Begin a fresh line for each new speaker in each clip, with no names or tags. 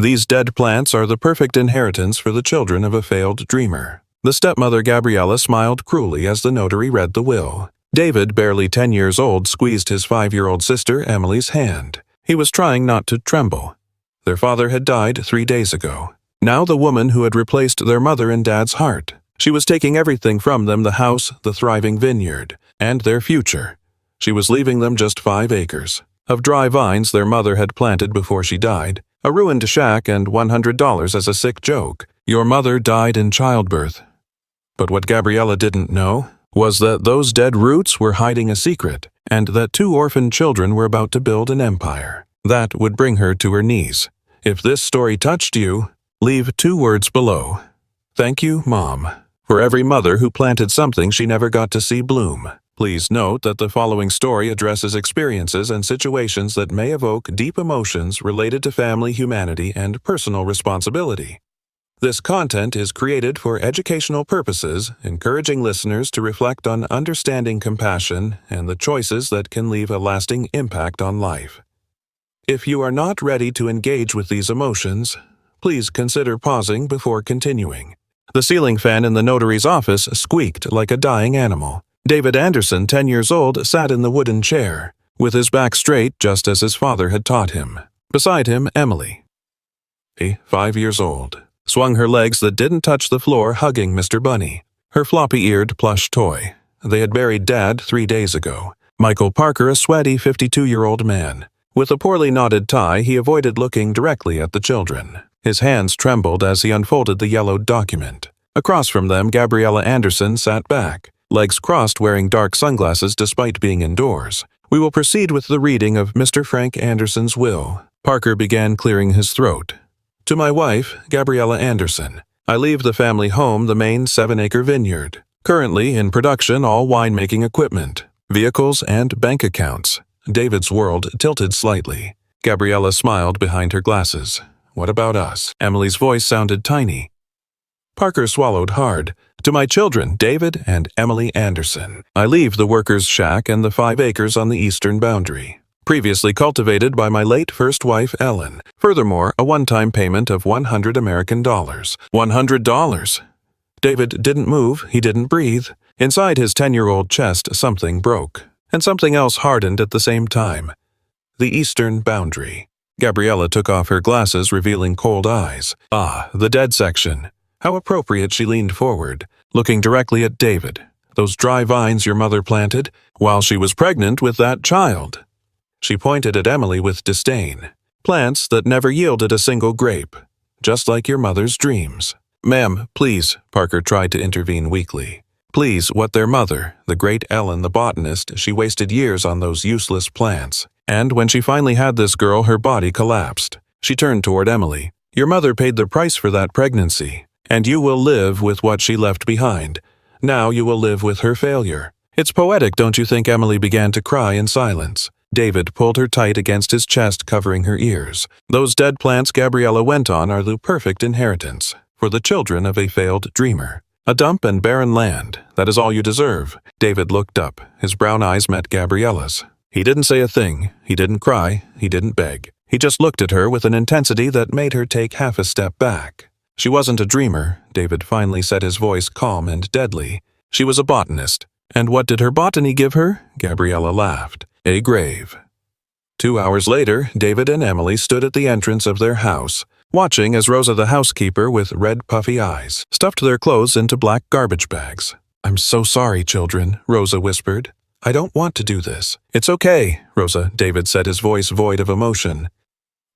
These dead plants are the perfect inheritance for the children of a failed dreamer. The stepmother Gabriella smiled cruelly as the notary read the will. David, barely 10 years old, squeezed his 5-year-old sister Emily's hand. He was trying not to tremble. Their father had died 3 days ago. Now the woman who had replaced their mother in Dad's heart. She was taking everything from them, the house, the thriving vineyard, and their future. She was leaving them just 5 acres of dry vines their mother had planted before she died, a ruined shack, and $100 as a sick joke. Your mother died in childbirth. But what Gabriella didn't know was that those dead roots were hiding a secret, and that 2 orphaned children were about to build an empire. That would bring her to her knees. If this story touched you, leave 2 words below. Thank you, Mom, for every mother who planted something she never got to see bloom. Please note that the following story addresses experiences and situations that may evoke deep emotions related to family, humanity, and personal responsibility. This content is created for educational purposes, encouraging listeners to reflect on understanding compassion and the choices that can leave a lasting impact on life. If you are not ready to engage with these emotions, please consider pausing before continuing. The ceiling fan in the notary's office squeaked like a dying animal. David Anderson, 10 years old, sat in the wooden chair, with his back straight just as his father had taught him. Beside him, Emily, 5 years old, swung her legs that didn't touch the floor, hugging Mr. Bunny, her floppy-eared plush toy. They had buried Dad 3 days ago. Michael Parker, a sweaty 52-year-old man. With a poorly knotted tie, he avoided looking directly at the children. His hands trembled as he unfolded the yellowed document. Across from them, Gabriella Anderson sat back, legs crossed, wearing dark sunglasses despite being indoors. We will proceed with the reading of Mr. Frank Anderson's will. Parker began, clearing his throat. To my wife, Gabriella Anderson, I leave the family home, the main 7-acre vineyard. Currently in production, all winemaking equipment, vehicles, and bank accounts. David's world tilted slightly. Gabriella smiled behind her glasses. What about us? Emily's voice sounded tiny. Parker swallowed hard. To my children, David and Emily Anderson, I leave the workers' shack and the 5 acres on the eastern boundary, previously cultivated by my late first wife, Ellen. Furthermore, a one-time payment of $100 American. $100! David didn't move, he didn't breathe. Inside his 10-year-old chest, something broke, and something else hardened at the same time. The eastern boundary. Gabriella took off her glasses, revealing cold eyes. Ah, the dead section. How appropriate. She leaned forward, looking directly at David. Those dry vines your mother planted while she was pregnant with that child. She pointed at Emily with disdain. Plants that never yielded a single grape, just like your mother's dreams. Ma'am, please, Parker tried to intervene weakly. Please, what their mother, the great Ellen the botanist, she wasted years on those useless plants. And when she finally had this girl, her body collapsed. She turned toward Emily. Your mother paid the price for that pregnancy, and you will live with what she left behind. Now you will live with her failure. It's poetic, don't you think? Emily began to cry in silence. David pulled her tight against his chest, covering her ears. Those dead plants, Gabriella went on, are the perfect inheritance for the children of a failed dreamer. A dump and barren land, that is all you deserve. David looked up. His brown eyes met Gabriella's. He didn't say a thing. He didn't cry. He didn't beg. He just looked at her with an intensity that made her take half a step back. She wasn't a dreamer, David finally said, his voice calm and deadly. She was a botanist. And what did her botany give her? Gabriella laughed. A grave. 2 hours later, David and Emily stood at the entrance of their house, watching as Rosa, the housekeeper with red puffy eyes, stuffed their clothes into black garbage bags. I'm so sorry, children, Rosa whispered. I don't want to do this. It's okay, Rosa, David said, his voice void of emotion.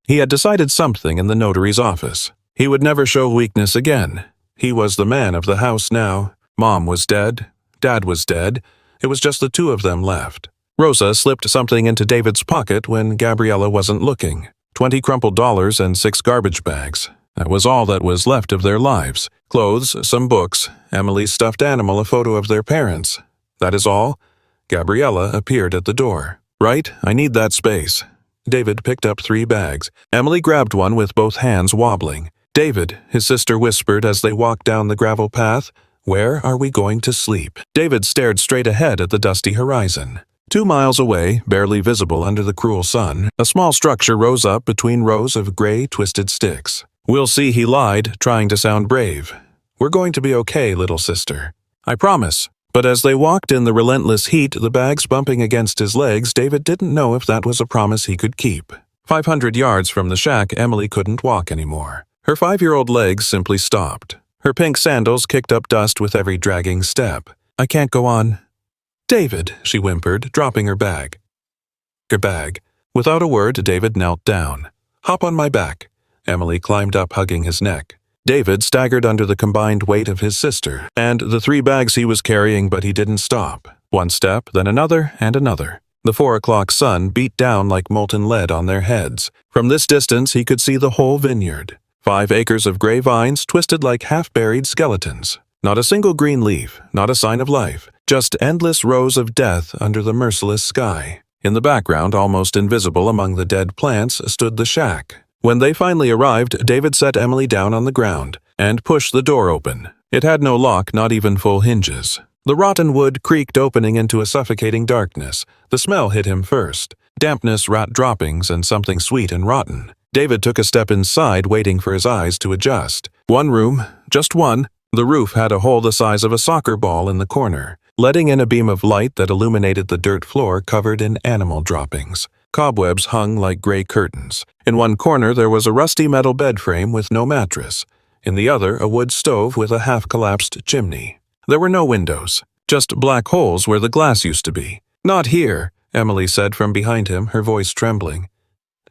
He had decided something in the notary's office. He would never show weakness again. He was the man of the house now. Mom was dead. Dad was dead. It was just the 2 of them left. Rosa slipped something into David's pocket when Gabriella wasn't looking. 20 crumpled dollars and 6 garbage bags. That was all that was left of their lives. Clothes, some books, Emily's stuffed animal, a photo of their parents. That is all. Gabriella appeared at the door. Right, I need that space. David picked up 3 bags. Emily grabbed one with both hands wobbling. David, his sister whispered as they walked down the gravel path, where are we going to sleep? David stared straight ahead at the dusty horizon. 2 miles away, barely visible under the cruel sun, a small structure rose up between rows of gray, twisted sticks. "We'll see," he lied, trying to sound brave. "We're going to be okay, little sister. I promise." But as they walked in the relentless heat, the bags bumping against his legs, David didn't know if that was a promise he could keep. 500 yards from the shack, Emily couldn't walk anymore. Her 5-year-old legs simply stopped. Her pink sandals kicked up dust with every dragging step. "I can't go on." "David," she whimpered, dropping her bag. Without a word, David knelt down. "Hop on my back." Emily climbed up, hugging his neck. David staggered under the combined weight of his sister and the 3 bags he was carrying, but he didn't stop. One step, then another and another. The 4 o'clock sun beat down like molten lead on their heads. From this distance, he could see the whole vineyard. 5 acres of gray vines twisted like half-buried skeletons. Not a single green leaf, not a sign of life, just endless rows of death under the merciless sky. In the background, almost invisible among the dead plants, stood the shack. When they finally arrived, David set Emily down on the ground and pushed the door open. It had no lock, not even full hinges. The rotten wood creaked, opening into a suffocating darkness. The smell hit him first. Dampness, rat droppings, and something sweet and rotten. David took a step inside, waiting for his eyes to adjust. One room, just one. The roof had a hole the size of a soccer ball in the corner, letting in a beam of light that illuminated the dirt floor covered in animal droppings. Cobwebs hung like gray curtains. In one corner there was a rusty metal bed frame with no mattress. In the other, a wood stove with a half-collapsed chimney. There were no windows, just black holes where the glass used to be. "Not here," Emily said from behind him, her voice trembling.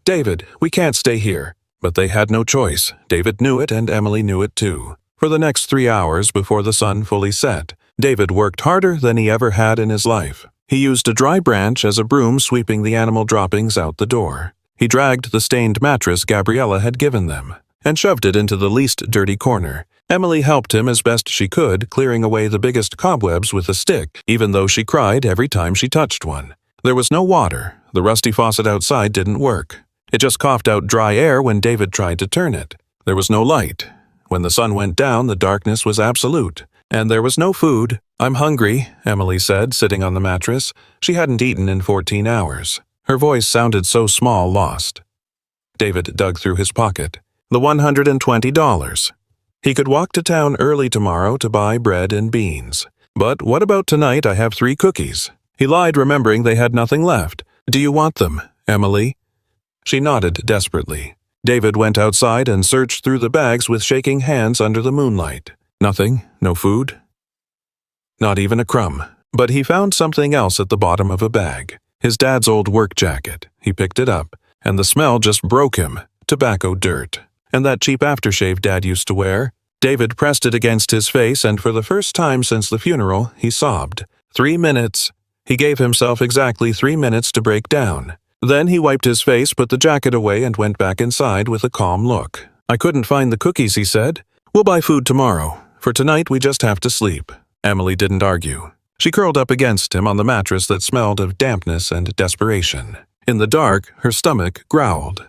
"David, we can't stay here." But they had no choice. David knew it, and Emily knew it too. For the next 3 hours before the sun fully set, David worked harder than he ever had in his life. He used a dry branch as a broom, sweeping the animal droppings out the door. He dragged the stained mattress Gabriella had given them and shoved it into the least dirty corner. Emily helped him as best she could, clearing away the biggest cobwebs with a stick, even though she cried every time she touched one. There was no water. The rusty faucet outside didn't work. It just coughed out dry air when David tried to turn it. There was no light. When the sun went down, the darkness was absolute. And there was no food. "I'm hungry," Emily said, sitting on the mattress. She hadn't eaten in 14 hours. Her voice sounded so small, lost. David dug through his pocket. The $120. He could walk to town early tomorrow to buy bread and beans. "But what about tonight? I have 3 cookies." He lied, remembering they had nothing left. "Do you want them, Emily?" She nodded desperately. David went outside and searched through the bags with shaking hands under the moonlight. Nothing, no food, not even a crumb. But he found something else at the bottom of a bag. His dad's old work jacket. He picked it up, and the smell just broke him. Tobacco dirt. And that cheap aftershave Dad used to wear. David pressed it against his face, and for the first time since the funeral, he sobbed. 3 minutes. He gave himself exactly 3 minutes to break down. Then he wiped his face, put the jacket away, and went back inside with a calm look. "I couldn't find the cookies," he said. "We'll buy food tomorrow. For tonight, we just have to sleep." Emily didn't argue. She curled up against him on the mattress that smelled of dampness and desperation. In the dark, her stomach growled.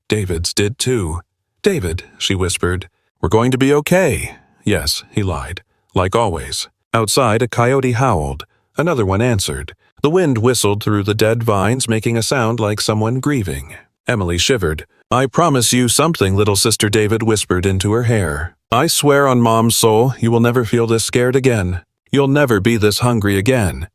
David's did too. "David," she whispered, "we're going to be okay." "Yes," he lied, like always. Outside, a coyote howled. Another one answered. The wind whistled through the dead vines, making a sound like someone grieving. Emily shivered. "I promise you something," little sister David whispered into her hair. "I swear on Mom's soul, you will never feel this scared again. You'll never be this hungry again."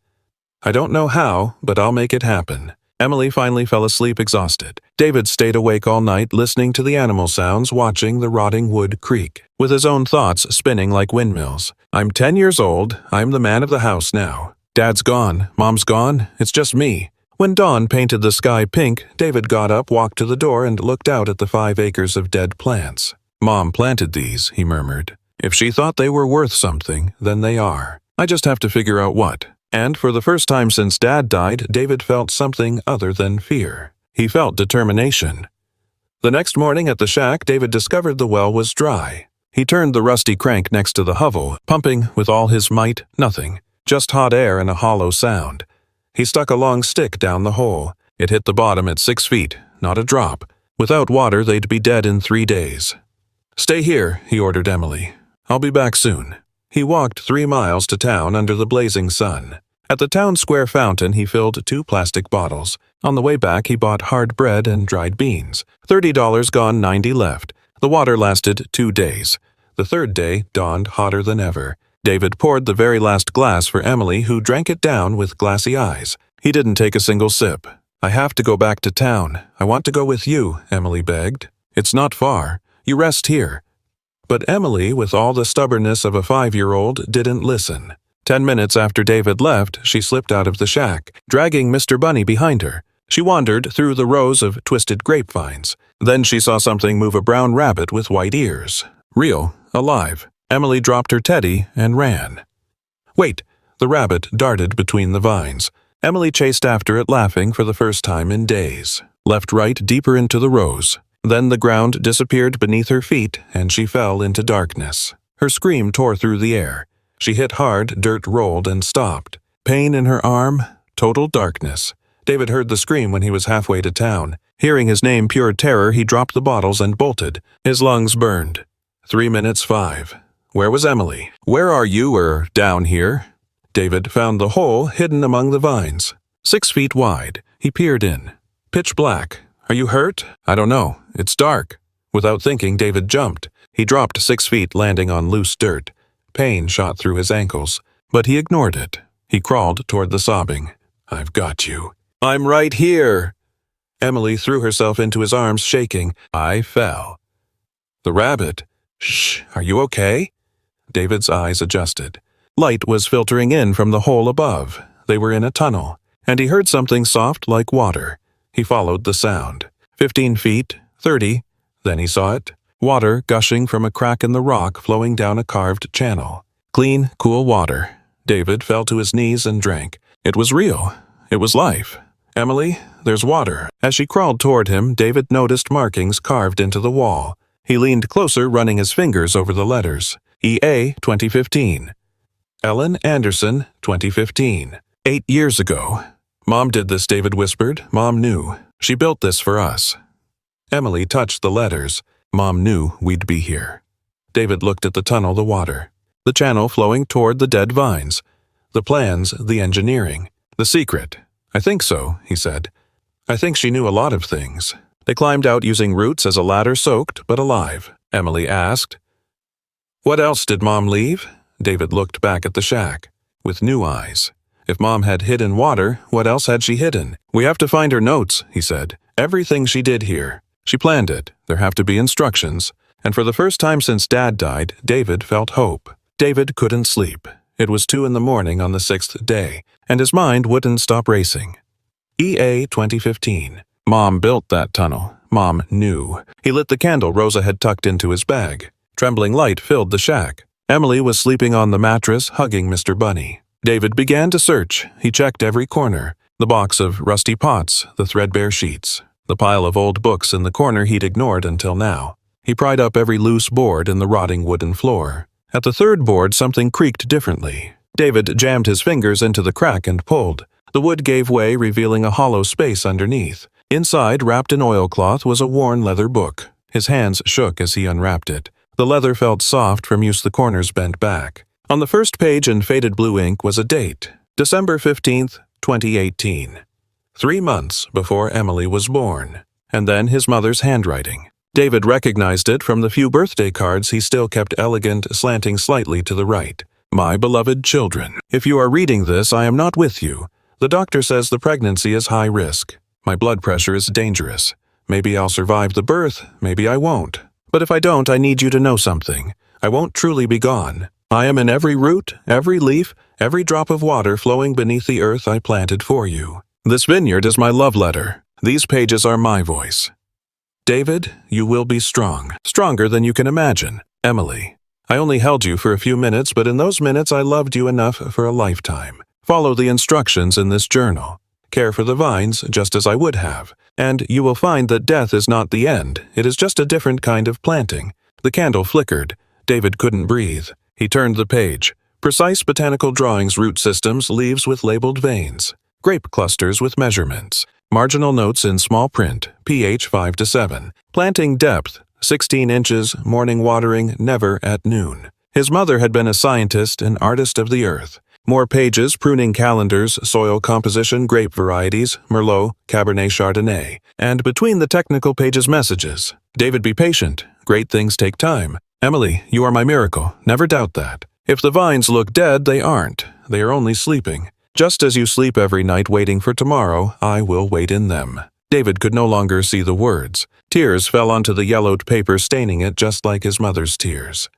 "I don't know how, but I'll make it happen." Emily finally fell asleep exhausted. David stayed awake all night, listening to the animal sounds, watching the rotting wood creak, with his own thoughts spinning like windmills. "I'm 10 years old. I'm the man of the house now. Dad's gone. Mom's gone. It's just me." When dawn painted the sky pink, David got up, walked to the door, and looked out at the 5 acres of dead plants. "Mom planted these," he murmured. "If she thought they were worth something, then they are. I just have to figure out what." And for the first time since Dad died, David felt something other than fear. He felt determination. The next morning at the shack, David discovered the well was dry. He turned the rusty crank next to the hovel, pumping with all his might. Nothing. Just hot air and a hollow sound. He stuck a long stick down the hole. It hit the bottom at 6 feet. Not a drop. Without water, they'd be dead in 3 days. "Stay here," he ordered Emily. "I'll be back soon." He walked 3 miles to town under the blazing sun. At the town square fountain, he filled 2 plastic bottles. On the way back, he bought hard bread and dried beans. $30 gone, 90 left. The water lasted 2 days. The third day dawned hotter than ever. David poured the very last glass for Emily, who drank it down with glassy eyes. He didn't take a single sip. "I have to go back to town. I want to go with you," Emily begged. "It's not far. You rest here." But Emily, with all the stubbornness of a 5-year-old, didn't listen. 10 minutes after David left, she slipped out of the shack, dragging Mr. Bunny behind her. She wandered through the rows of twisted grapevines. Then she saw something move a brown rabbit with white ears. Real, alive. Emily dropped her teddy and ran. "Wait!" The rabbit darted between the vines. Emily chased after it, laughing for the first time in days. Left right deeper into the rows. Then the ground disappeared beneath her feet, and she fell into darkness. Her scream tore through the air. She hit hard, dirt rolled, and stopped. Pain in her arm, total darkness. David heard the scream when he was halfway to town. Hearing his name, pure terror, he dropped the bottles and bolted. His lungs burned. 3 minutes 5. Where was Emily? "Where are you, down here?" David found the hole hidden among the vines. 6 feet wide. He peered in. Pitch black. "Are you hurt?" "I don't know. It's dark." Without thinking, David jumped. He dropped 6 feet, landing on loose dirt. Pain shot through his ankles, but he ignored it. He crawled toward the sobbing. "I've got you." "I'm right here." Emily threw herself into his arms, shaking. "I fell." The rabbit. "Shh, are you okay?" David's eyes adjusted. Light was filtering in from the hole above. They were in a tunnel, and he heard something soft like water. He followed the sound. 15 feet, 30, then he saw it. Water gushing from a crack in the rock, flowing down a carved channel. Clean, cool water. David fell to his knees and drank. It was real. It was life. "Emily, there's water." As she crawled toward him, David noticed markings carved into the wall. He leaned closer, running his fingers over the letters. EA 2015. Ellen Anderson 2015. 8 years ago. "Mom did this," David whispered. "Mom knew. She built this for us." Emily touched the letters. "Mom knew we'd be here." David looked at the tunnel, the water. The channel flowing toward the dead vines. The plans, the engineering. The secret. "I think so," he said. "I think she knew a lot of things." They climbed out using roots as a ladder, soaked but alive. Emily asked, "What else did Mom leave?" David looked back at the shack, with new eyes. If Mom had hidden water, what else had she hidden? "We have to find her notes," he said. "Everything she did here. She planned it. There have to be instructions." And for the first time since Dad died, David felt hope. David couldn't sleep. It was 2 in the morning on the 6th day, and his mind wouldn't stop racing. EA 2015. Mom built that tunnel. Mom knew. He lit the candle Rosa had tucked into his bag. Trembling light filled the shack. Emily was sleeping on the mattress, hugging Mr. Bunny. David began to search. He checked every corner. The box of rusty pots, the threadbare sheets, the pile of old books in the corner he'd ignored until now. He pried up every loose board in the rotting wooden floor. At the third board, something creaked differently. David jammed his fingers into the crack and pulled. The wood gave way, revealing a hollow space underneath. Inside, wrapped in oilcloth, was a worn leather book. His hands shook as he unwrapped it. The leather felt soft from use, the corners bent back. On the first page in faded blue ink was a date, December 15th, 2018. 3 months before Emily was born. And then his mother's handwriting. David recognized it from the few birthday cards he still kept, elegant, slanting slightly to the right. "My beloved children, if you are reading this, I am not with you. The doctor says the pregnancy is high risk. My blood pressure is dangerous. Maybe I'll survive the birth, maybe I won't. But if I don't, I need you to know something. I won't truly be gone. I am in every root, every leaf, every drop of water flowing beneath the earth I planted for you. This vineyard is my love letter. These pages are my voice. David, you will be strong, stronger than you can imagine. Emily, I only held you for a few minutes, but in those minutes I loved you enough for a lifetime. Follow the instructions in this journal. Care for the vines just as I would have. And you will find that death is not the end. It is just a different kind of planting." The candle flickered. David couldn't breathe. He turned the page. Precise botanical drawings, root systems, leaves with labeled veins. Grape clusters with measurements. Marginal notes in small print, pH 5 to 7. Planting depth, 16 inches, morning watering, never at noon. His mother had been a scientist, an artist of the earth. More pages, pruning calendars, soil composition, grape varieties, Merlot, Cabernet Chardonnay. And between the technical pages, messages. David, be patient. Great things take time. Emily, you are my miracle. Never doubt that. If the vines look dead, they aren't. They are only sleeping. Just as you sleep every night waiting for tomorrow, I will wait in them. David could no longer see the words. Tears fell onto the yellowed paper, staining it just like his mother's tears.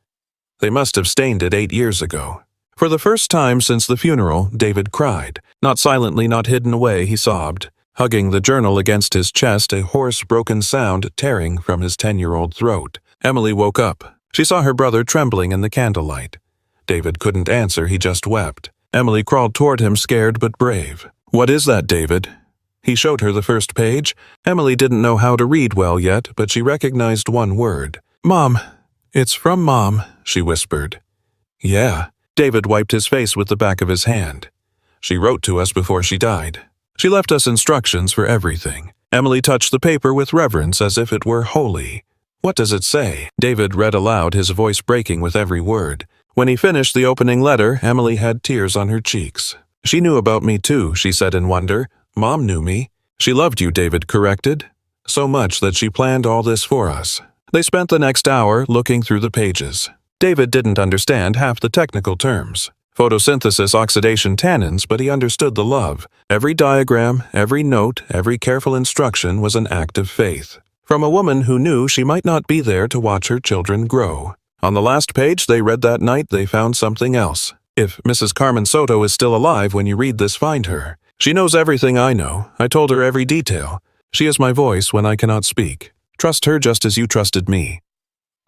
They must have stained it 8 years ago. For the first time since the funeral, David cried. Not silently, not hidden away, he sobbed. Hugging the journal against his chest, a hoarse, broken sound tearing from his 10-year-old throat. Emily woke up. She saw her brother trembling in the candlelight. David couldn't answer, he just wept. Emily crawled toward him, scared but brave. What is that, David? He showed her the first page. Emily didn't know how to read well yet, but she recognized one word. Mom. It's from Mom, she whispered. Yeah. David wiped his face with the back of his hand. She wrote to us before she died. She left us instructions for everything. Emily touched the paper with reverence as if it were holy. What does it say? David read aloud, his voice breaking with every word. When he finished the opening letter, Emily had tears on her cheeks. She knew about me too, she said in wonder. Mom knew me. She loved you, David corrected. So much that she planned all this for us. They spent the next hour looking through the pages. David didn't understand half the technical terms. Photosynthesis, oxidation, tannins, but he understood the love. Every diagram, every note, every careful instruction was an act of faith. From a woman who knew she might not be there to watch her children grow. On the last page they read that night, they found something else. If Mrs. Carmen Soto is still alive when you read this, find her. She knows everything I know. I told her every detail. She is my voice when I cannot speak. Trust her just as you trusted me.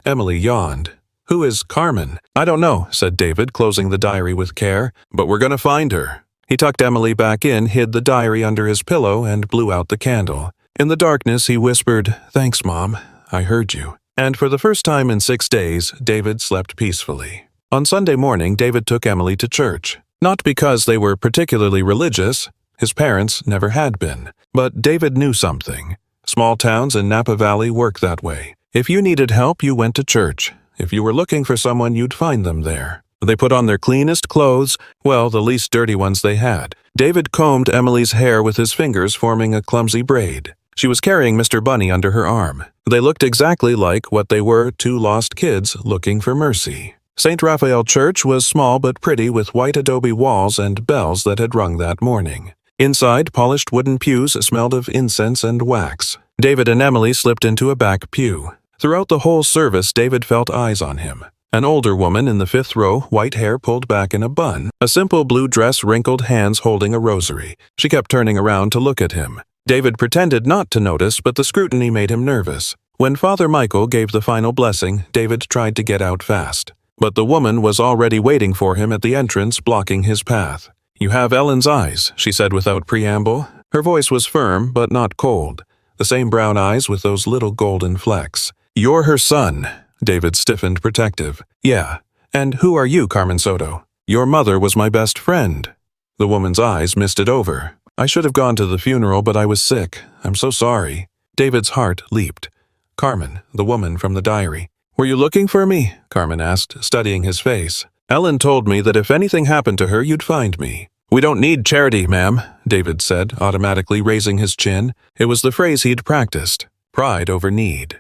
Emily yawned. Who is Carmen? I don't know, said David, closing the diary with care, but we're going to find her. He tucked Emily back in, hid the diary under his pillow, and blew out the candle. In the darkness, he whispered, Thanks, Mom. I heard you. And for the first time in 6 days, David slept peacefully. On Sunday morning, David took Emily to church. Not because they were particularly religious. His parents never had been. But David knew something. Small towns in Napa Valley work that way. If you needed help, you went to church. If you were looking for someone, you'd find them there. They put on their cleanest clothes, well, the least dirty ones they had. David combed Emily's hair with his fingers, forming a clumsy braid. She was carrying Mr. Bunny under her arm. They looked exactly like what they were, 2 lost kids looking for mercy. St. Raphael Church was small but pretty, with white adobe walls and bells that had rung that morning. Inside, polished wooden pews smelled of incense and wax. David and Emily slipped into a back pew. Throughout the whole service, David felt eyes on him. An older woman in the 5th row, white hair pulled back in a bun, a simple blue dress, wrinkled hands holding a rosary. She kept turning around to look at him. David pretended not to notice, but the scrutiny made him nervous. When Father Michael gave the final blessing, David tried to get out fast. But the woman was already waiting for him at the entrance, blocking his path. You have Ellen's eyes, she said without preamble. Her voice was firm, but not cold. The same brown eyes with those little golden flecks. You're her son. David stiffened, protective. Yeah. And who are you, Carmen Soto? Your mother was my best friend. The woman's eyes misted over. I should have gone to the funeral, but I was sick. I'm so sorry. David's heart leaped. Carmen, the woman from the diary. Were you looking for me? Carmen asked, studying his face. Ellen told me that if anything happened to her, you'd find me. We don't need charity, ma'am, David said, automatically raising his chin. It was the phrase he'd practiced. Pride over need.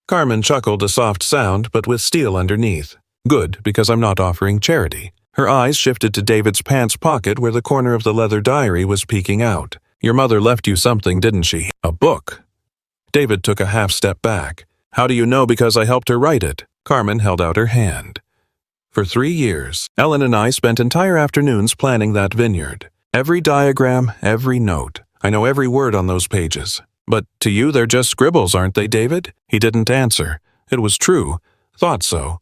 Carmen chuckled, a soft sound, but with steel underneath. Good, because I'm not offering charity. Her eyes shifted to David's pants pocket where the corner of the leather diary was peeking out. Your mother left you something, didn't she? A book. David took a half step back. How do you know? Because I helped her write it. Carmen held out her hand. For 3 years, Ellen and I spent entire afternoons planning that vineyard. Every diagram, every note. I know every word on those pages. But to you, they're just scribbles, aren't they, David? He didn't answer. It was true. Thought so.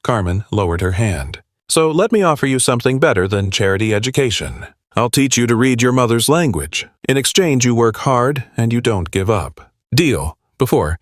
Carmen lowered her hand. So let me offer you something better than charity education. I'll teach you to read your mother's language. In exchange, you work hard and you don't give up. Deal. Before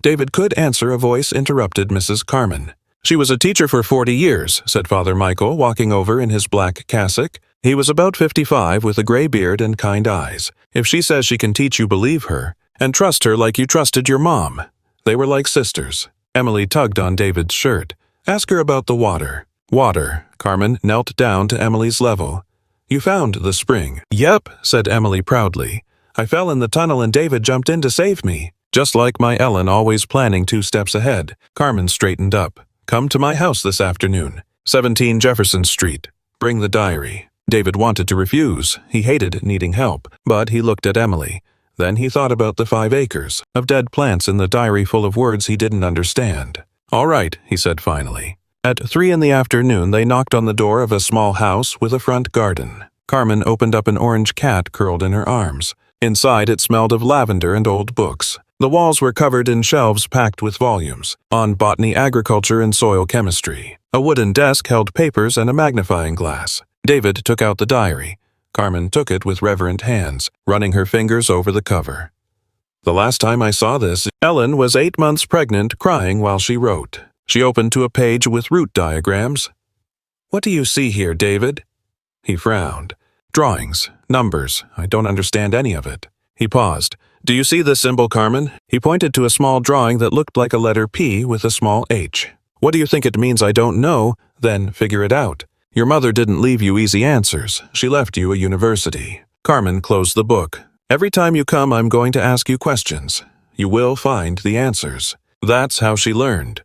David could answer, a voice interrupted Mrs. Carmen. She was a teacher for 40 years, said Father Michael, walking over in his black cassock. He was about 55, with a gray beard and kind eyes. If she says she can teach you, believe her, and trust her like you trusted your mom. They were like sisters. Emily tugged on David's shirt. Ask her about the water. Water. Carmen knelt down to Emily's level. "You found the spring." "Yep," said Emily proudly. "I fell in the tunnel and David jumped in to save me." Just like my Ellen, always planning 2 steps ahead. Carmen straightened up. "Come to my house this afternoon. 17 Jefferson Street. Bring the diary." David wanted to refuse. He hated needing help, but he looked at Emily. Then he thought about the 5 acres of dead plants in the diary full of words he didn't understand. "All right," he said finally. At 3 in the afternoon, they knocked on the door of a small house with a front garden. Carmen opened up an orange cat curled in her arms. Inside, it smelled of lavender and old books. The walls were covered in shelves packed with volumes on botany, agriculture, and soil chemistry. A wooden desk held papers and a magnifying glass. David took out the diary. Carmen took it with reverent hands, running her fingers over the cover. "The last time I saw this, Ellen was 8 months pregnant, crying while she wrote." She opened to a page with root diagrams. "What do you see here, David?" He frowned. "Drawings, numbers. I don't understand any of it." He paused. "Do you see this symbol, Carmen?" He pointed to a small drawing that looked like a letter P with a small H. "What do you think it means? I don't know." "Then figure it out. Your mother didn't leave you easy answers. She left you a university." Carmen closed the book. "Every time you come, I'm going to ask you questions. You will find the answers." That's how she learned.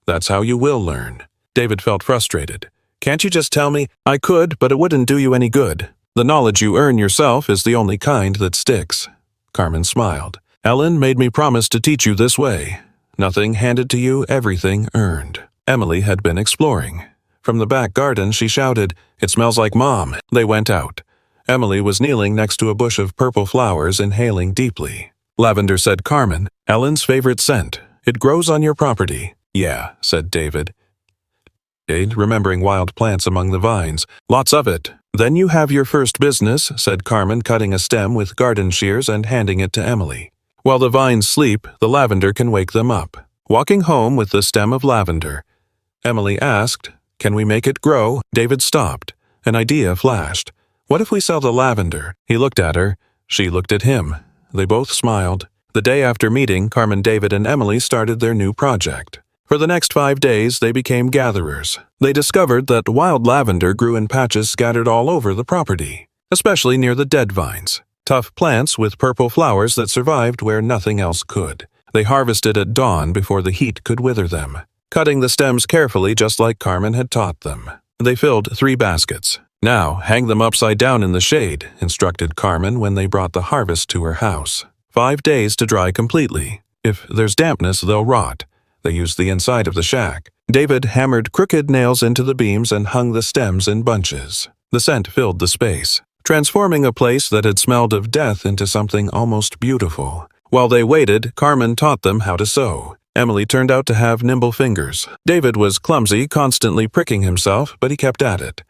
That's how you will learn. David felt frustrated. "Can't you just tell me?" "I could, but it wouldn't do you any good. The knowledge you earn yourself is the only kind that sticks." Carmen smiled. "Ellen made me promise to teach you this way. Nothing handed to you, everything earned." Emily had been exploring. From the back garden, she shouted, "It smells like Mom." They went out. Emily was kneeling next to a bush of purple flowers, inhaling deeply. "Lavender," said Carmen, "Ellen's favorite scent. It grows on your property." "Yeah," said David, remembering wild plants among the vines. "Lots of it." "Then you have your first business," said Carmen, cutting a stem with garden shears and handing it to Emily. "While the vines sleep, the lavender can wake them up." Walking home with the stem of lavender, Emily asked, "Can we make it grow?" David stopped. An idea flashed. "What if we sell the lavender?" He looked at her. She looked at him. They both smiled. The day after meeting, Carmen, David, and Emily started their new project. For the next 5 days, they became gatherers. They discovered that wild lavender grew in patches scattered all over the property, especially near the dead vines. Tough plants with purple flowers that survived where nothing else could. They harvested at dawn before the heat could wither them, cutting the stems carefully just like Carmen had taught them. They filled 3 baskets. "Now, hang them upside down in the shade," instructed Carmen when they brought the harvest to her house. 5 days to dry completely. If there's dampness, they'll rot. They used the inside of the shack. David hammered crooked nails into the beams and hung the stems in bunches. The scent filled the space, transforming a place that had smelled of death into something almost beautiful. While they waited, Carmen taught them how to sew. Emily turned out to have nimble fingers. David was clumsy, constantly pricking himself, but he kept at it.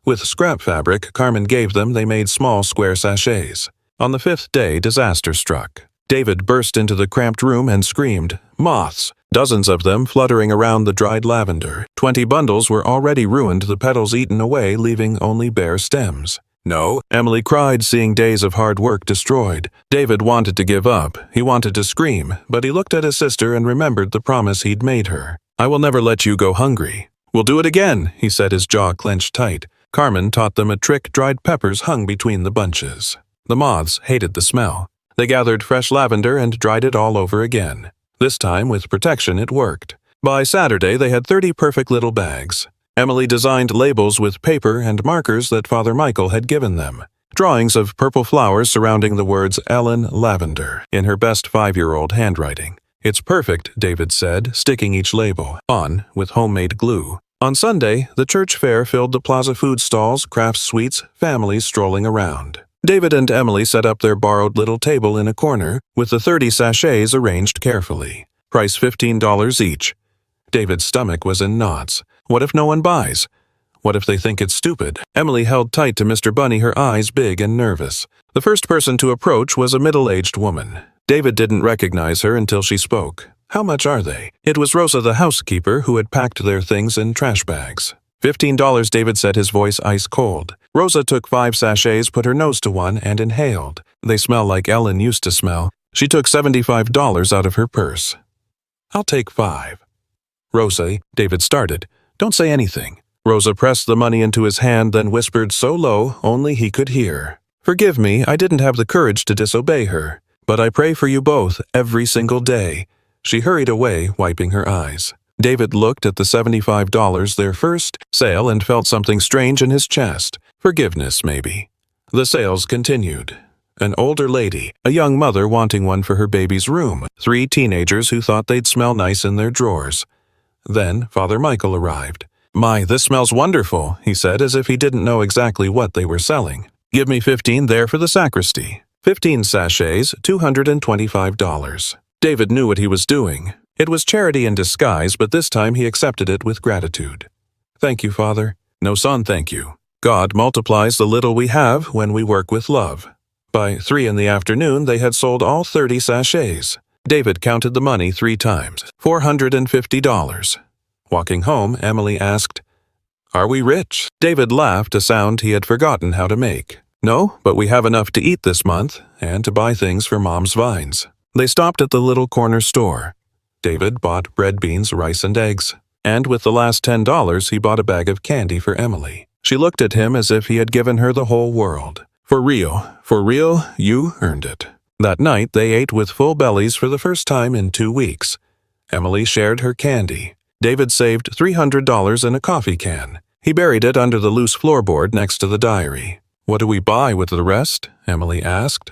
With scrap fabric Carmen gave them, they made small square sachets. On the 5th day, disaster struck. David burst into the cramped room and screamed, "Moths!" Dozens of them fluttering around the dried lavender. 20 bundles were already ruined, the petals eaten away, leaving only bare stems. "No," Emily cried, seeing days of hard work destroyed. David wanted to give up. He wanted to scream, but he looked at his sister and remembered the promise he'd made her. "I will never let you go hungry." "We'll do it again," he said, his jaw clenched tight. Carmen taught them a trick. Dried peppers hung between the bunches. The moths hated the smell. They gathered fresh lavender and dried it all over again. This time, with protection, it worked. By Saturday, they had 30 perfect little bags. Emily designed labels with paper and markers that Father Michael had given them. Drawings of purple flowers surrounding the words Ellen Lavender in her best 5-year-old handwriting. "It's perfect," David said, sticking each label on with homemade glue. On Sunday, the church fair filled the plaza food stalls, craft sweets, families strolling around. David and Emily set up their borrowed little table in a corner, with the 30 sachets arranged carefully. Price $15 each. David's stomach was in knots. What if no one buys? What if they think it's stupid? Emily held tight to Mr. Bunny, her eyes big and nervous. The first person to approach was a middle-aged woman. David didn't recognize her until she spoke. "How much are they?" It was Rosa, the housekeeper, who had packed their things in trash bags. $15, David said, his voice ice cold. Rosa took 5 sachets, put her nose to one, and inhaled. "They smell like Ellen used to smell." She took $75 out of her purse. "I'll take 5. "Rosa," David started. "Don't say anything." Rosa pressed the money into his hand, then whispered so low only he could hear. "Forgive me, I didn't have the courage to disobey her, but I pray for you both every single day." She hurried away, wiping her eyes. David looked at the $75, their first sale, and felt something strange in his chest. Forgiveness, maybe. The sales continued. An older lady, a young mother wanting one for her baby's room, 3 teenagers who thought they'd smell nice in their drawers. Then Father Michael arrived. "My, this smells wonderful," he said, as if he didn't know exactly what they were selling. "Give me 15 there for the sacristy." 15 sachets, $225. David knew what he was doing. It was charity in disguise, but this time he accepted it with gratitude. "Thank you, Father." "No, son, thank you. God multiplies the little we have when we work with love." By 3 in the afternoon, they had sold all 30 sachets. David counted the money 3 times, $450. Walking home, Emily asked, "Are we rich?" David laughed, a sound he had forgotten how to make. "No, but we have enough to eat this month, and to buy things for Mom's vines." They stopped at the little corner store. David bought bread, beans, rice, and eggs. And with the last $10, he bought a bag of candy for Emily. She looked at him as if he had given her the whole world. For real, you earned it." That night, they ate with full bellies for the first time in 2 weeks. Emily shared her candy. David saved $300 in a coffee can. He buried it under the loose floorboard next to the diary. "What do we buy with the rest?" Emily asked.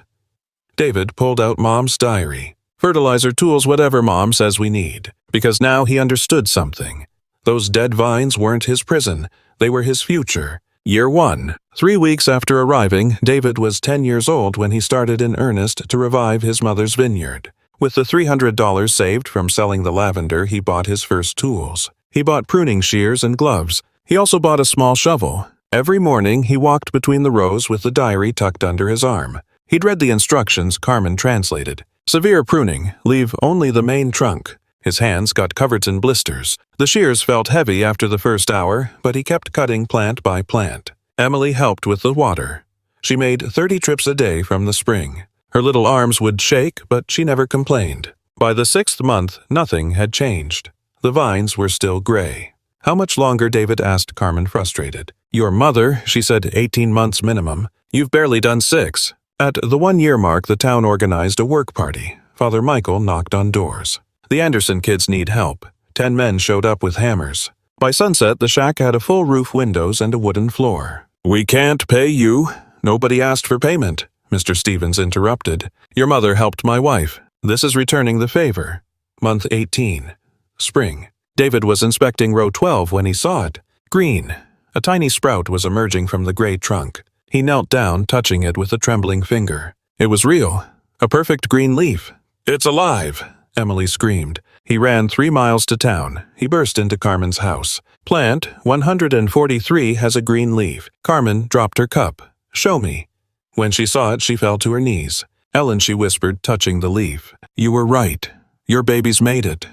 David pulled out Mom's diary. "Fertilizer, tools, whatever Mom says we need." Because now he understood something. Those dead vines weren't his prison. They were his future. Year 1. 3 weeks after arriving, David was 10 years old when he started in earnest to revive his mother's vineyard. With the $300 saved from selling the lavender, he bought his first tools. He bought pruning shears and gloves. He also bought a small shovel. Every morning, he walked between the rows with the diary tucked under his arm. He'd read the instructions Carmen translated. Severe pruning, leave only the main trunk. His hands got covered in blisters. The shears felt heavy after the first hour, but he kept cutting plant by plant. Emily helped with the water. She made 30 trips a day from the spring. Her little arms would shake, but she never complained. By the 6th month, nothing had changed. The vines were still gray. "How much longer?" David asked Carmen, frustrated. "Your mother," she said, 18 months minimum. "You've barely done 6. At the 1-year mark, the town organized a work party. Father Michael knocked on doors. The Anderson kids need help. 10 men showed up with hammers. By sunset, the shack had a full roof, windows, and a wooden floor. "We can't pay you." "Nobody asked for payment," Mr. Stevens interrupted. "Your mother helped my wife. This is returning the favor." Month 18. Spring. David was inspecting row 12 when he saw it. Green. A tiny sprout was emerging from the gray trunk. He knelt down, touching it with a trembling finger. It was real. A perfect green leaf. "It's alive!" Emily screamed. He ran 3 miles to town. He burst into Carmen's house. "Plant 143 has a green leaf." Carmen dropped her cup. "Show me." When she saw it, she fell to her knees. "Ellen," she whispered, touching the leaf. "You were right. Your baby's made it."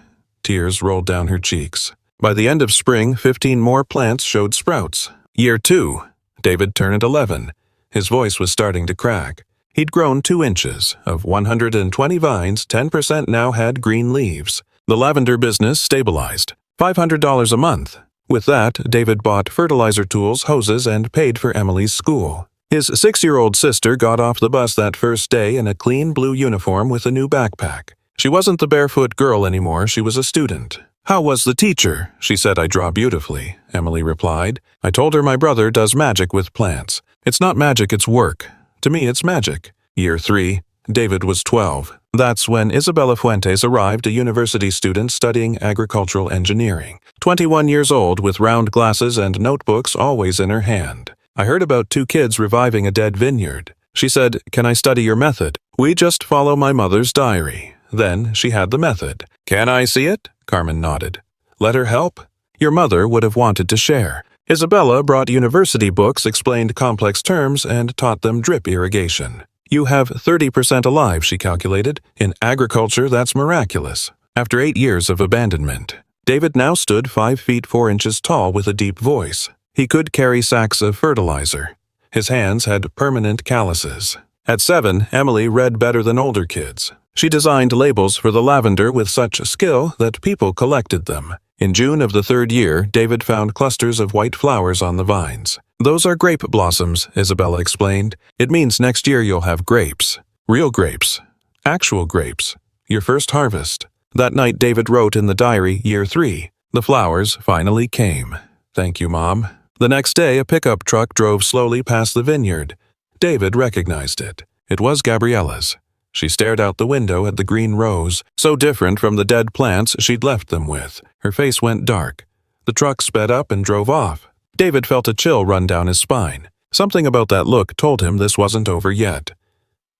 Tears rolled down her cheeks. By the end of spring, 15 more plants showed sprouts. Year 2. David turned 11. His voice was starting to crack. He'd grown 2 inches. Of 120 vines, 10% now had green leaves. The lavender business stabilized. $500 a month. With that, David bought fertilizer tools, hoses, and paid for Emily's school. His 6-year-old sister got off the bus that first day in a clean blue uniform with a new backpack. She wasn't the barefoot girl anymore, she was a student. "How was the teacher?" She said, "I draw beautifully," Emily replied. "I told her my brother does magic with plants. It's not magic, it's work. To me, it's magic." Year 3. David was 12. That's when Isabella Fuentes arrived, a university student studying agricultural engineering. 21 years old, with round glasses and notebooks always in her hand. "I heard about 2 kids reviving a dead vineyard." She said, "Can I study your method?" "We just follow my mother's diary." Then she had the method. "Can I see it?" Carmen nodded. "Let her help?" Your mother would have wanted to share. Isabella brought university books, explained complex terms, and taught them drip irrigation. "You have 30% alive," she calculated. "In agriculture, that's miraculous." After 8 years of abandonment, David now stood 5 feet 4 inches tall with a deep voice. He could carry sacks of fertilizer. His hands had permanent calluses. At 7, Emily read better than older kids. She designed labels for the lavender with such skill that people collected them. In June of the third year, David found clusters of white flowers on the vines. "Those are grape blossoms," Isabella explained. "It means next year you'll have grapes. Real grapes. Actual grapes. Your first harvest." That night David wrote in the diary, Year 3. The flowers finally came. "Thank you, Mom." The next day, a pickup truck drove slowly past the vineyard. David recognized it. It was Gabriella's. She stared out the window at the green rose, so different from the dead plants she'd left them with. Her face went dark. The truck sped up and drove off. David felt a chill run down his spine. Something about that look told him this wasn't over yet.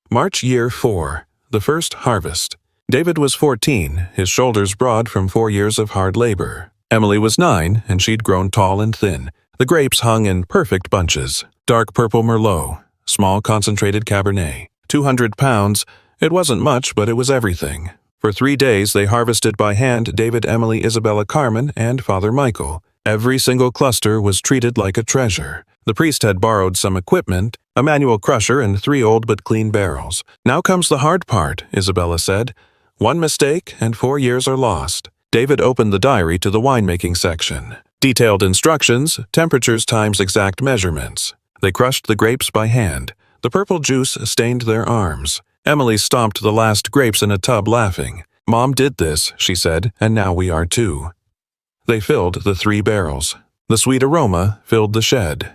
March Year 4. The first harvest. David was 14, his shoulders broad from 4 years of hard labor. Emily was 9, and she'd grown tall and thin. The grapes hung in perfect bunches. Dark purple Merlot, small concentrated Cabernet. 200 pounds. It wasn't much, but it was everything. For 3 days they harvested by hand David, Emily, Isabella, Carmen, and Father Michael. Every single cluster was treated like a treasure. The priest had borrowed some equipment, a manual crusher and 3 old but clean barrels. "Now comes the hard part," Isabella said. "One mistake and 4 years are lost." David opened the diary to the winemaking section. Detailed instructions, temperatures times exact measurements. They crushed the grapes by hand. The purple juice stained their arms. Emily stomped the last grapes in a tub, laughing. "Mom did this," she said, "and now we are too." They filled the 3 barrels. The sweet aroma filled the shed.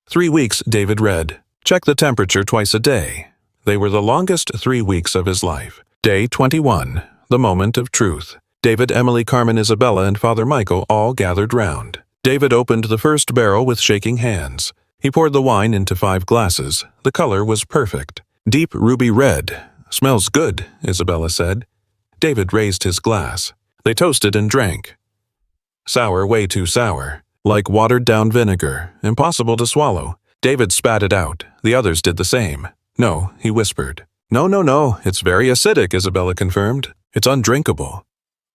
3 weeks, David read. Check the temperature twice a day. They were the longest 3 weeks of his life. Day 21, the moment of truth. David, Emily, Carmen, Isabella, and Father Michael all gathered round. David opened the first barrel with shaking hands. He poured the wine into 5 glasses. The color was perfect. Deep ruby red. "Smells good," Isabella said. David raised his glass. They toasted and drank. Sour, way too sour. Like watered-down vinegar, impossible to swallow. David spat it out. The others did the same. "No," he whispered. No, it's very acidic," Isabella confirmed. "It's undrinkable."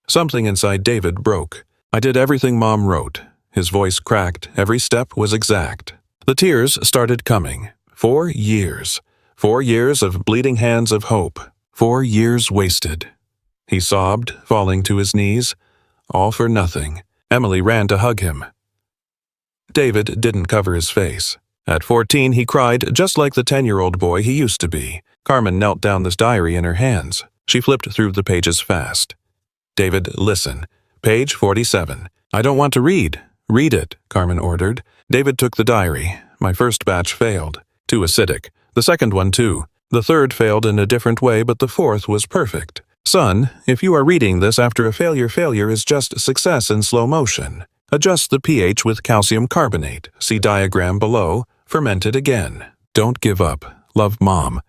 Something inside David broke. "I did everything Mom wrote." His voice cracked. Every step was exact. The tears started coming. 4 years. 4 years of bleeding hands of hope. 4 years wasted. He sobbed, falling to his knees. All for nothing. Emily ran to hug him. David didn't cover his face. At 14, he cried just like the 10-year-old boy he used to be. Carmen knelt down this diary in her hands. She flipped through the pages fast. "David, listen. Page 47. "I don't want to read." "Read it," Carmen ordered. David took the diary. "My first batch failed. Too acidic. The second one too. The third failed in a different way, but the fourth was perfect. Son, if you are reading this after a failure is just success in slow motion. Adjust the pH with calcium carbonate. See diagram below. Ferment it again. Don't give up. Love, Mom."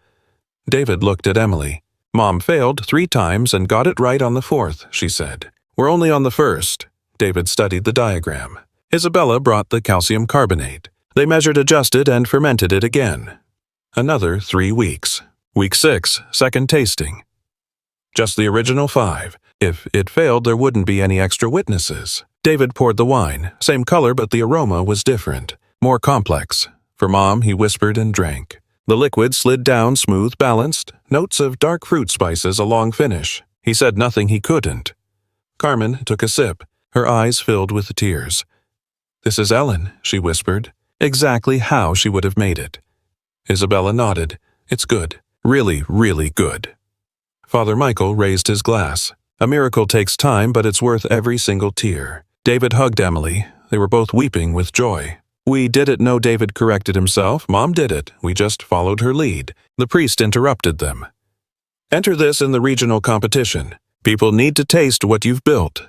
David looked at Emily. "Mom failed 3 times and got it right on the 4th, she said. "We're only on the 1st. David studied the diagram. Isabella brought the calcium carbonate. They measured, adjusted, and fermented it again. Another 3 weeks. Week 6, second tasting. Just the original 5. If it failed, there wouldn't be any extra witnesses. David poured the wine. Same color, but the aroma was different. More complex. For Mom, he whispered and drank. The liquid slid down smooth, balanced. Notes of dark fruit spices, a long finish. He said nothing he couldn't. Carmen took a sip. Her eyes filled with tears. "This is Ellen," she whispered. Exactly how she would have made it. Isabella nodded. "It's good. Really, really good." Father Michael raised his glass. "A miracle takes time, but it's worth every single tear." David hugged Emily. They were both weeping with joy. "We did it," no, David corrected himself. "Mom did it. We just followed her lead." The priest interrupted them. "Enter this in the regional competition. People need to taste what you've built."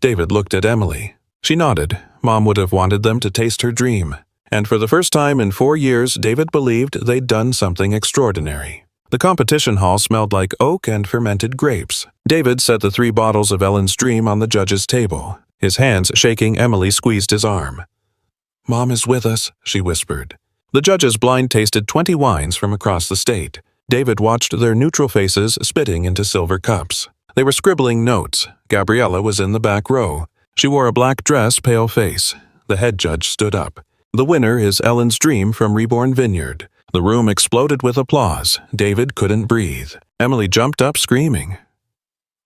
David looked at Emily. She nodded. Mom would have wanted them to taste her dream. And for the first time in 4 years, David believed they'd done something extraordinary. The competition hall smelled like oak and fermented grapes. David set the 3 bottles of Ellen's Dream on the judge's table. His hands shaking, Emily squeezed his arm. "Mom is with us," she whispered. The judges blind tasted 20 wines from across the state. David watched their neutral faces spitting into silver cups. They were scribbling notes. Gabriella was in the back row. She wore a black dress, pale face. The head judge stood up. "The winner is Ellen's Dream from Reborn Vineyard." The room exploded with applause. David couldn't breathe. Emily jumped up screaming.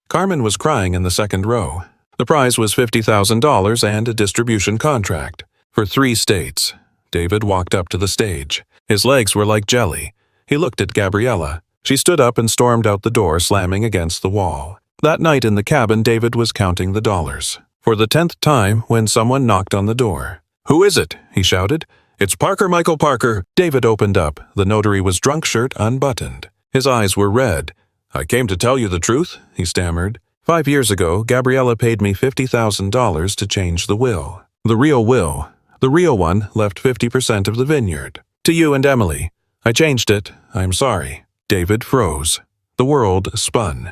Carmen was crying in the second row. The prize was $50,000 and a distribution contract for 3 states. David walked up to the stage. His legs were like jelly. He looked at Gabriella. She stood up and stormed out the door, slamming against the wall. That night in the cabin, David was counting the dollars. For the 10th time, when someone knocked on the door. "Who is it?" he shouted. "It's Parker, Michael Parker." David opened up. The notary was drunk, shirt unbuttoned. His eyes were red. "I came to tell you the truth," he stammered. 5 years ago, Gabriella paid me $50,000 to change the will. The real will. The real one left 50% of the vineyard. To you and Emily. I changed it. I'm sorry." David froze. The world spun.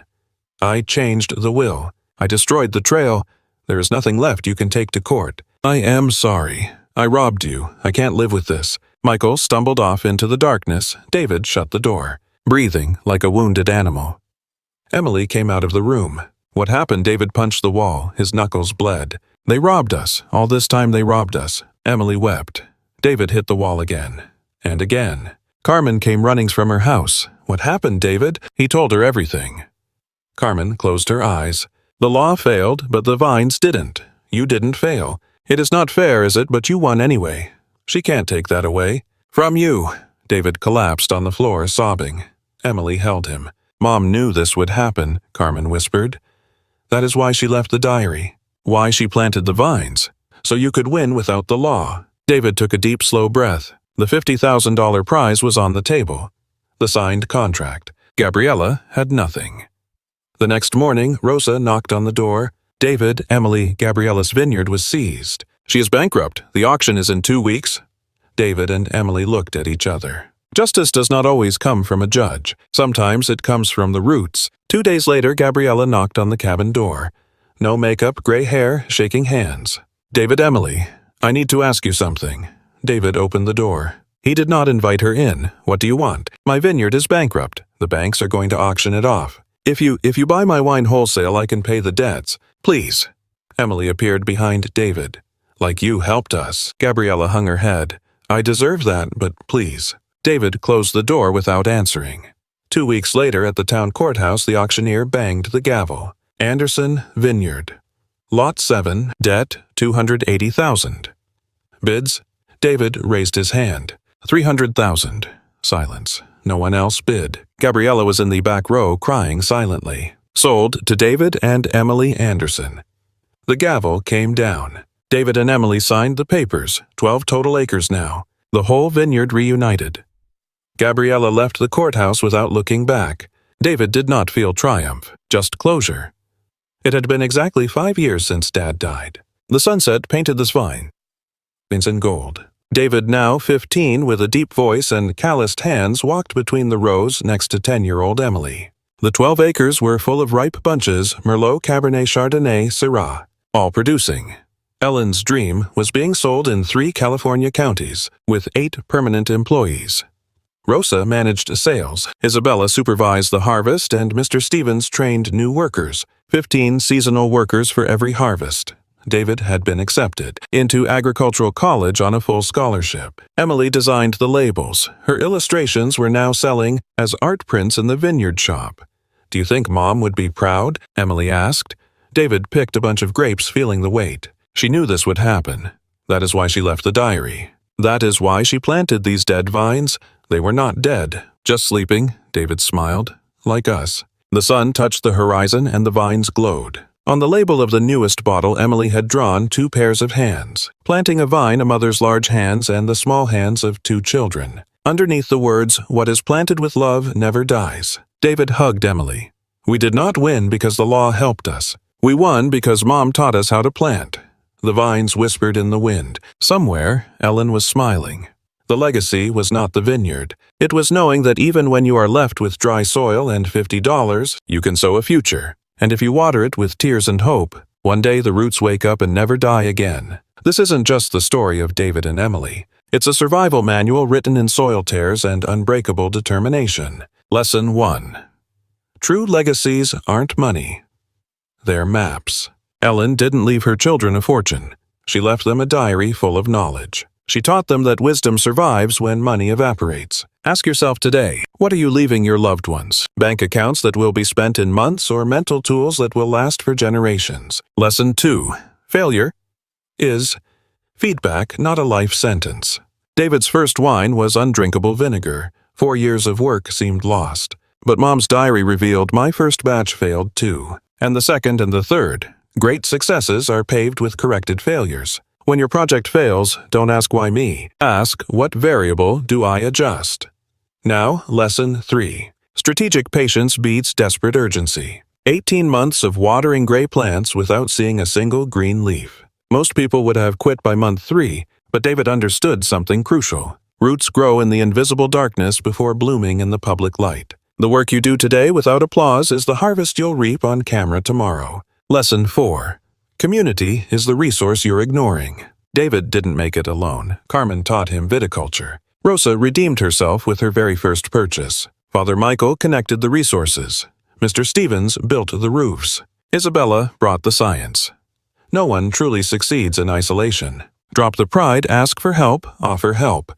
"I changed the will. I destroyed the trail. There is nothing left you can take to court. I am sorry. I robbed you. I can't live with this." Michael stumbled off into the darkness. David shut the door, breathing like a wounded animal. Emily came out of the room. "What happened?" David punched the wall. His knuckles bled. "They robbed us. All this time they robbed us." Emily wept. David hit the wall again. And again. Carmen came running from her house. "What happened, David?" He told her everything. Carmen closed her eyes. "The law failed, but the vines didn't. You didn't fail. It is not fair, is it? But you won anyway. She can't take that away. From you." David collapsed on the floor, sobbing. Emily held him. "Mom knew this would happen," Carmen whispered. "That is why she left the diary. Why she planted the vines. So you could win without the law." David took a deep, slow breath. The $50,000 prize was on the table. The signed contract. Gabriella had nothing. The next morning, Rosa knocked on the door. "David, Emily, Gabriella's vineyard was seized. She is bankrupt. The auction is in 2 weeks." David and Emily looked at each other. Justice does not always come from a judge. Sometimes it comes from the roots. 2 days later, Gabriella knocked on the cabin door. No makeup, gray hair, shaking hands. "David, Emily, I need to ask you something." David opened the door. He did not invite her in. "What do you want?" "My vineyard is bankrupt. The banks are going to auction it off. If you buy my wine wholesale, I can pay the debts. Please." Emily appeared behind David. "Like you helped us." Gabriella hung her head. "I deserve that, but please." David closed the door without answering. 2 weeks later at the town courthouse, the auctioneer banged the gavel. "Anderson Vineyard. Lot 7, debt $280,000. Bids?" David raised his hand. $300,000. Silence. No one else bid. Gabriella was in the back row, crying silently. "Sold to David and Emily Anderson." The gavel came down. David and Emily signed the papers. 12 total acres now. The whole vineyard reunited. Gabriella left the courthouse without looking back. David did not feel triumph, just closure. It had been exactly 5 years since Dad died. The sunset painted the vine in gold. David, now 15, with a deep voice and calloused hands, walked between the rows next to 10-year-old Emily. The 12 acres were full of ripe bunches, Merlot, Cabernet, Chardonnay, Syrah, all producing. Ellen's dream was being sold in 3 California counties, with 8 permanent employees. Rosa managed sales, Isabella supervised the harvest, and Mr. Stevens trained new workers, 15 seasonal workers for every harvest. David had been accepted into agricultural college on a full scholarship. Emily designed the labels. Her illustrations were now selling as art prints in the vineyard shop. "Do you think Mom would be proud?" Emily asked. David picked a bunch of grapes, feeling the weight. She knew this would happen. That is why she left the diary. That is why she planted these dead vines. They were not dead, just sleeping, David smiled, like us. The sun touched the horizon and the vines glowed. On the label of the newest bottle, Emily had drawn 2 pairs of hands, planting a vine, a mother's large hands and the small hands of 2 children. Underneath the words, "What is planted with love never dies." David hugged Emily. "We did not win because the law helped us. We won because Mom taught us how to plant." The vines whispered in the wind. Somewhere, Ellen was smiling. The legacy was not the vineyard. It was knowing that even when you are left with dry soil and $50, you can sow a future. And if you water it with tears and hope, one day the roots wake up and never die again. This isn't just the story of David and Emily. It's a survival manual written in soil tears and unbreakable determination. Lesson 1. True legacies aren't money. They're maps. Ellen didn't leave her children a fortune. She left them a diary full of knowledge. She taught them that wisdom survives when money evaporates. Ask yourself today, what are you leaving your loved ones? Bank accounts that will be spent in months or mental tools that will last for generations? Lesson 2. Failure is feedback, not a life sentence. David's first wine was undrinkable vinegar. 4 years of work seemed lost. But Mom's diary revealed my first batch failed too. And the second and the third. Great successes are paved with corrected failures. When your project fails, don't ask why me. Ask, what variable do I adjust? Now, Lesson 3. Strategic patience beats desperate urgency. 18 months of watering gray plants without seeing a single green leaf. Most people would have quit by month 3, but David understood something crucial. Roots grow in the invisible darkness before blooming in the public light. The work you do today without applause is the harvest you'll reap on camera tomorrow. Lesson 4. Community is the resource you're ignoring. David didn't make it alone. Carmen taught him viticulture. Rosa redeemed herself with her very first purchase. Father Michael connected the resources. Mr. Stevens built the roofs. Isabella brought the science. No one truly succeeds in isolation. Drop the pride, ask for help, offer help.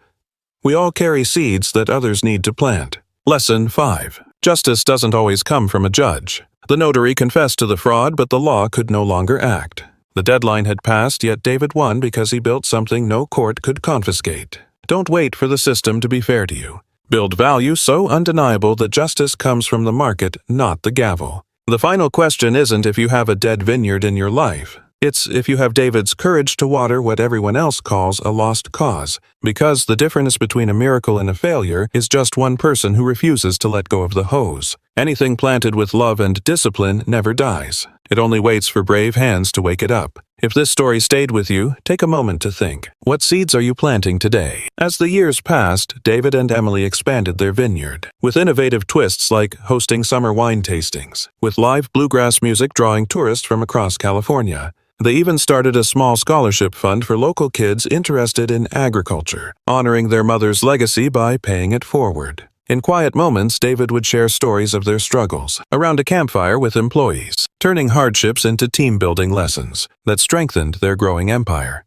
We all carry seeds that others need to plant. Lesson 5. Justice doesn't always come from a judge. The notary confessed to the fraud, but the law could no longer act. The deadline had passed, yet David won because he built something no court could confiscate. Don't wait for the system to be fair to you. Build value so undeniable that justice comes from the market, not the gavel. The final question isn't if you have a dead vineyard in your life. It's if you have David's courage to water what everyone else calls a lost cause, because the difference between a miracle and a failure is just one person who refuses to let go of the hose. Anything planted with love and discipline never dies. It only waits for brave hands to wake it up. If this story stayed with you, take a moment to think. What seeds are you planting today? As the years passed, David and Emily expanded their vineyard, with innovative twists like hosting summer wine tastings, with live bluegrass music drawing tourists from across California. They even started a small scholarship fund for local kids interested in agriculture, honoring their mother's legacy by paying it forward. In quiet moments, David would share stories of their struggles around a campfire with employees, turning hardships into team-building lessons that strengthened their growing empire.